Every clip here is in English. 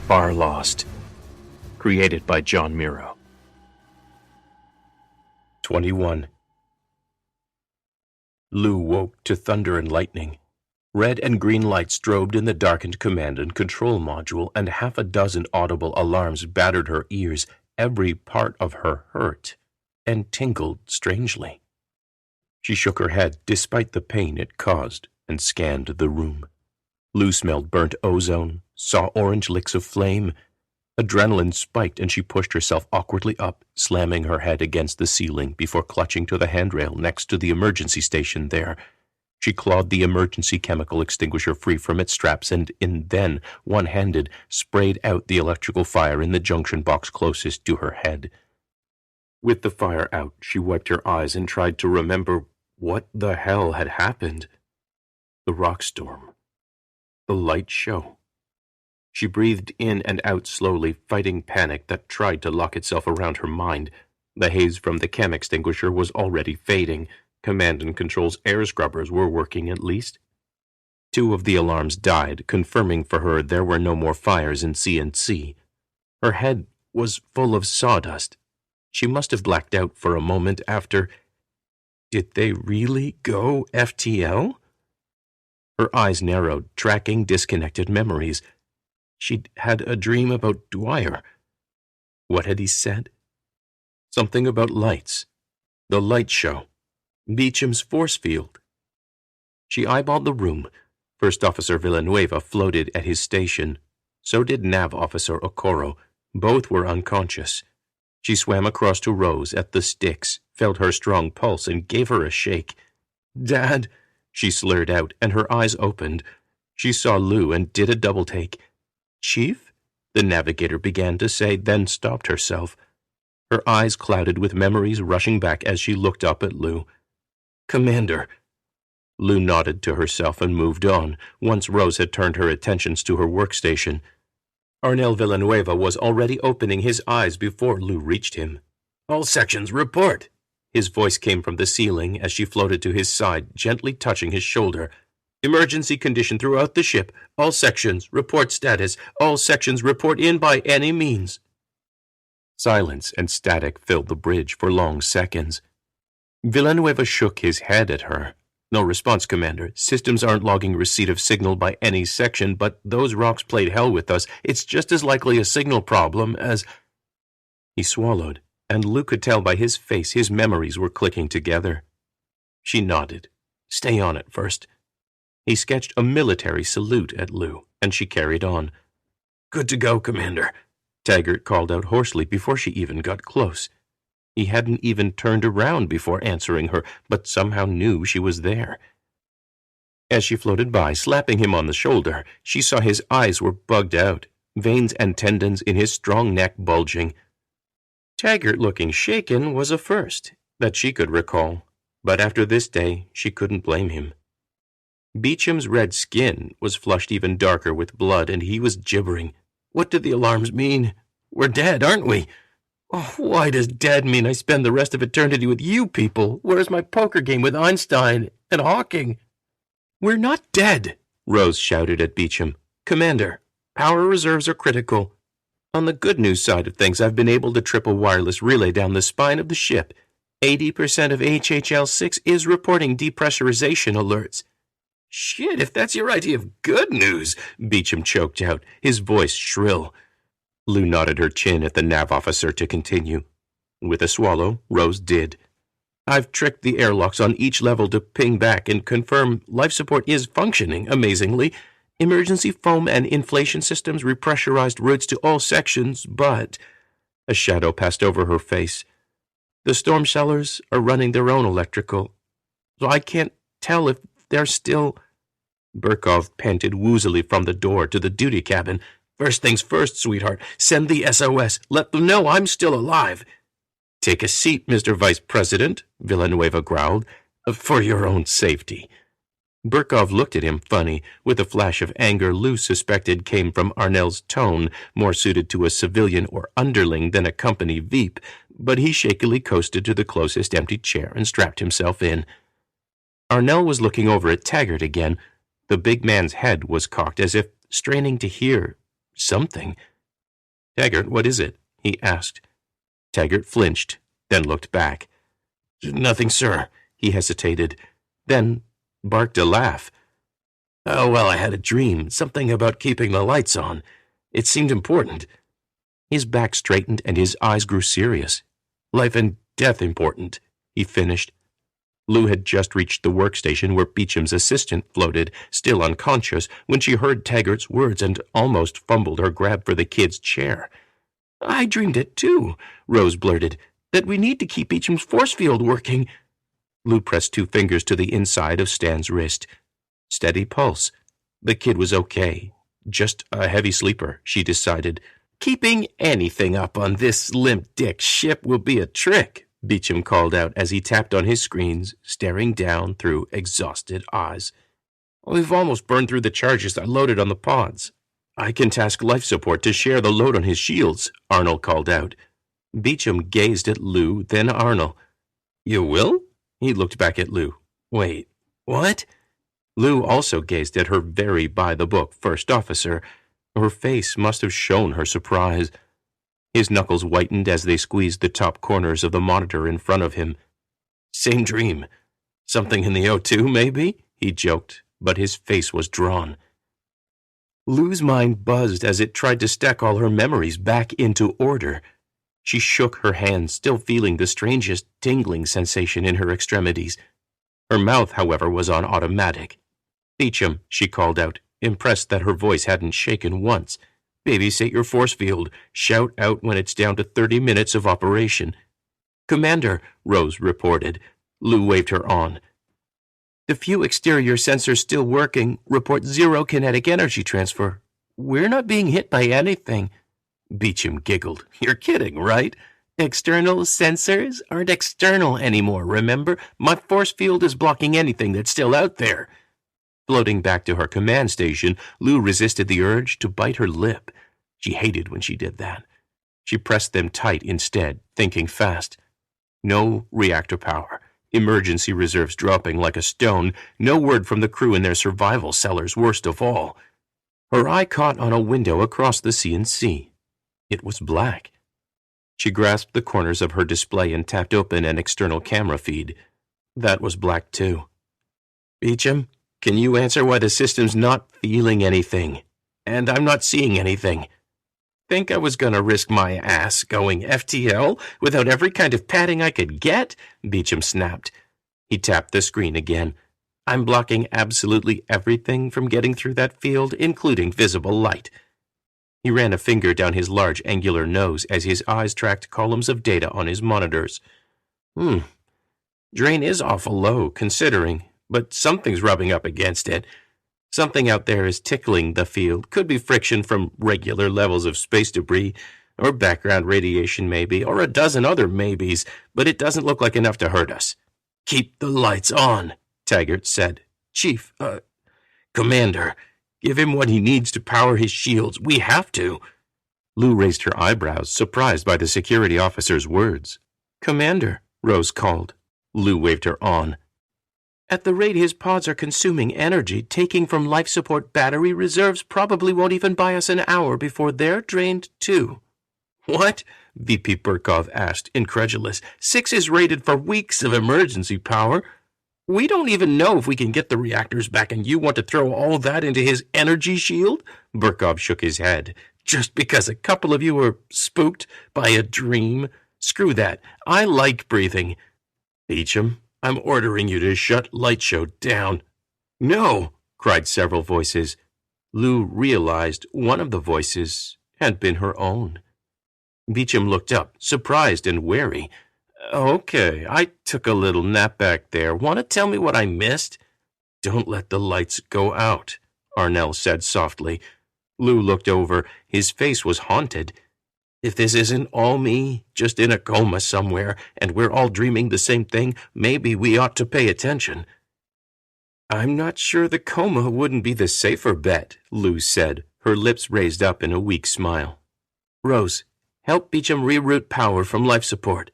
Farlost, created by John Miro. 21. Lou woke to thunder and lightning. Red and green lights strobed in the darkened command and control module, and half a dozen audible alarms battered her ears. Every part of her hurt and tingled strangely. She shook her head despite the pain it caused and scanned the room. Lou smelled burnt ozone, saw orange licks of flame. Adrenaline spiked and she pushed herself awkwardly up, slamming her head against the ceiling before clutching to the handrail next to the emergency station there. She clawed the emergency chemical extinguisher free from its straps and then, one-handed, sprayed out the electrical fire in the junction box closest to her head. With the fire out, she wiped her eyes and tried to remember what the hell had happened. The rock storm. The light show. She breathed in and out slowly, fighting panic that tried to lock itself around her mind. The haze from the chem extinguisher was already fading. Command and Control's air scrubbers were working at least. 2 of the alarms died, confirming for her there were no more fires in CNC. Her head was full of sawdust. She must have blacked out for a moment after. Did they really go FTL? Her eyes narrowed, tracking disconnected memories. She'd had a dream about Dwyer. What had he said? Something about lights. The light show. Beecham's force field. She eyeballed the room. First Officer Villanueva floated at his station. So did Nav Officer Okoro. Both were unconscious. She swam across to Rose at the sticks, felt her strong pulse, and gave her a shake. "Dad," she slurred out, and her eyes opened. She saw Lou and did a double-take. "Chief?" the navigator began to say, then stopped herself. Her eyes clouded with memories rushing back as she looked up at Lou. "Commander." Lou nodded to herself and moved on, once Rose had turned her attentions to her workstation. Arnel Villanueva was already opening his eyes before Lou reached him. "All sections, report!" His voice came from the ceiling as she floated to his side, gently touching his shoulder. "Emergency condition throughout the ship. All sections, report status. All sections, report in by any means." Silence and static filled the bridge for long seconds. Villanueva shook his head at her. "No response, Commander. Systems aren't logging receipt of signal by any section, but those rocks played hell with us. It's just as likely a signal problem as—" He swallowed, and Lou could tell by his face his memories were clicking together. She nodded. "Stay on it first." He sketched a military salute at Lou, and she carried on. "Good to go, Commander," Taggart called out hoarsely before she even got close. He hadn't even turned around before answering her, but somehow knew she was there. As she floated by, slapping him on the shoulder, she saw his eyes were bugged out, veins and tendons in his strong neck bulging. Taggart looking shaken was a first that she could recall, but after this day she couldn't blame him. Beecham's red skin was flushed even darker with blood, and he was gibbering. "What do the alarms mean? We're dead, aren't we? Oh, why does dead mean I spend the rest of eternity with you people? Where's my poker game with Einstein and Hawking?" "We're not dead," Rose shouted at Beecham. "Commander, power reserves are critical. On the good news side of things, I've been able to trip a wireless relay down the spine of the ship. 80% of HHL-6 is reporting depressurization alerts." "Shit, if that's your idea of good news," Beecham choked out, his voice shrill. Lou nodded her chin at the nav officer to continue. With a swallow, Rose did. "I've tricked the airlocks on each level to ping back and confirm life support is functioning, amazingly. Emergency foam and inflation systems repressurized routes to all sections, but—" a shadow passed over her face. "The storm cellars are running their own electrical, so I can't tell if they're still—" Burkov panted woozily from the door to the duty cabin. "First things first, sweetheart. Send the SOS. Let them know I'm still alive." "Take a seat, Mr. Vice President," Villanueva growled, "for your own safety." Burkov looked at him funny, with a flash of anger Lou suspected came from Arnell's tone, more suited to a civilian or underling than a company veep, but he shakily coasted to the closest empty chair and strapped himself in. Arnell was looking over at Taggart again. The big man's head was cocked as if straining to hear something. "Taggart, what is it?" he asked. Taggart flinched, then looked back. "Nothing, sir," he hesitated, then barked a laugh. "Oh, well, I had a dream, something about keeping the lights on. It seemed important." His back straightened and his eyes grew serious. "Life and death important," he finished. Lou had just reached the workstation where Beecham's assistant floated, still unconscious, when she heard Taggart's words and almost fumbled her grab for the kid's chair. "I dreamed it, too," Rose blurted, "that we need to keep Beecham's force field working." Lou pressed 2 fingers to the inside of Stan's wrist. Steady pulse. The kid was okay. Just a heavy sleeper, she decided. "Keeping anything up on this limp-dick ship will be a trick," Beecham called out as he tapped on his screens, staring down through exhausted eyes. "We've almost burned through the charges I loaded on the pods." "I can task life support to share the load on his shields," Arnold called out. Beecham gazed at Lou, then Arnold. "You will?" He looked back at Lou. "Wait, what?" Lou also gazed at her very by-the-book first officer. Her face must have shown her surprise. His knuckles whitened as they squeezed the top corners of the monitor in front of him. "Same dream. Something in the O2, maybe?" he joked, but his face was drawn. Lou's mind buzzed as it tried to stack all her memories back into order. She shook her hand, still feeling the strangest tingling sensation in her extremities. Her mouth, however, was on automatic. "Beecham," she called out, impressed that her voice hadn't shaken once. "Babysit your force field. Shout out when it's down to 30 minutes of operation." "Commander," Rose reported. Lou waved her on. "The few exterior sensors still working report 0 kinetic energy transfer. We're not being hit by anything." Beecham giggled. "You're kidding, right? External sensors aren't external anymore, remember? My force field is blocking anything that's still out there." Floating back to her command station, Lou resisted the urge to bite her lip. She hated when she did that. She pressed them tight instead, thinking fast. No reactor power. Emergency reserves dropping like a stone. No word from the crew in their survival cellars, worst of all. Her eye caught on a window across the CNC. It was black. She grasped the corners of her display and tapped open an external camera feed. That was black too. "Beecham, can you answer why the system's not feeling anything? And I'm not seeing anything." "Think I was gonna risk my ass going FTL without every kind of padding I could get?" Beecham snapped. He tapped the screen again. "I'm blocking absolutely everything from getting through that field, including visible light." He ran a finger down his large angular nose as his eyes tracked columns of data on his monitors. Drain is awful low, considering, but something's rubbing up against it. Something out there is tickling the field. Could be friction from regular levels of space debris, or background radiation maybe, or a dozen other maybes, but it doesn't look like enough to hurt us. "Keep the lights on," Taggart said. "Chief, Commander, give him what he needs to power his shields. We have to." Lou raised her eyebrows, surprised by the security officer's words. "Commander," Rose called. Lou waved her on. "At the rate his pods are consuming energy, taking from life support battery reserves probably won't even buy us an hour before they're drained too." "What?" VP Burkov asked, incredulous. "6 is rated for weeks of emergency power. We don't even know if we can get the reactors back, and you want to throw all that into his energy shield?" Burkov shook his head. "Just because a couple of you were spooked by a dream? Screw that. I like breathing. Beecham, I'm ordering you to shut Lightshow down." "No!" cried several voices. Lou realized one of the voices had been her own. Beecham looked up, surprised and wary. "Okay, I took a little nap back there. Want to tell me what I missed?" "Don't let the lights go out," Arnell said softly. Lou looked over. His face was haunted. "If this isn't all me, just in a coma somewhere, and we're all dreaming the same thing, maybe we ought to pay attention." "I'm not sure the coma wouldn't be the safer bet," Lou said, her lips raised up in a weak smile. "Rose, help Beecham reroute power from life support."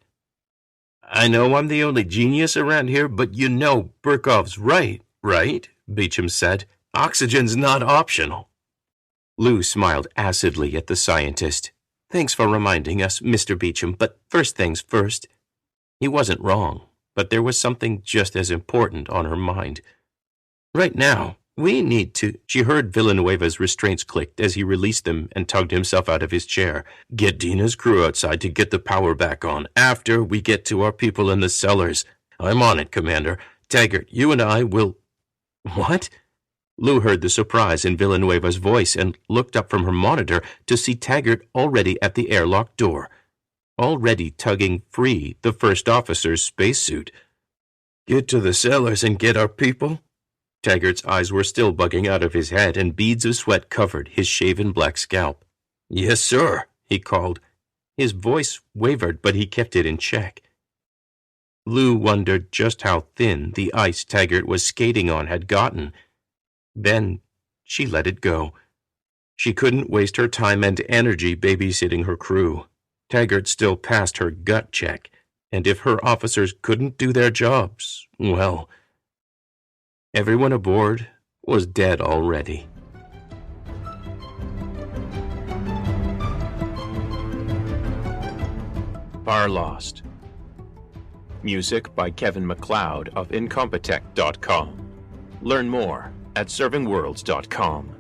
"I know I'm the only genius around here, but you know Burkov's right, Beecham said. "Oxygen's not optional." Lou smiled acidly at the scientist. Thanks for reminding us, Mr. Beecham, but first things first. He wasn't wrong, but there was something just as important on her mind. Right now, we need to... She heard Villanueva's restraints clicked as he released them and tugged himself out of his chair. Get Dina's crew outside to get the power back on after we get to our people in the cellars. I'm on it, Commander. Taggart, you and I will... What? Lou heard the surprise in Villanueva's voice and looked up from her monitor to see Taggart already at the airlock door, already tugging free the first officer's spacesuit. Get to the cellars and get our people? Taggart's eyes were still bugging out of his head, and beads of sweat covered his shaven black scalp. Yes, sir, he called. His voice wavered, but he kept it in check. Lou wondered just how thin the ice Taggart was skating on had gotten. Then she let it go. She couldn't waste her time and energy babysitting her crew. Taggart still passed her gut check, and if her officers couldn't do their jobs, well, everyone aboard was dead already. Farlost. Music by Kevin MacLeod of Incompetech.com. Learn more at servingworlds.com.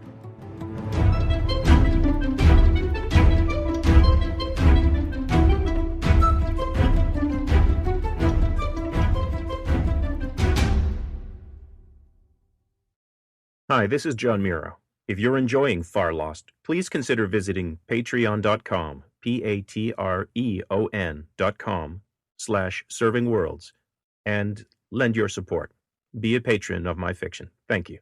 Hi, this is John Miro. If you're enjoying Farlost, please consider visiting patreon.com, patreon.com/servingworlds, and lend your support. Be a patron of my fiction. Thank you.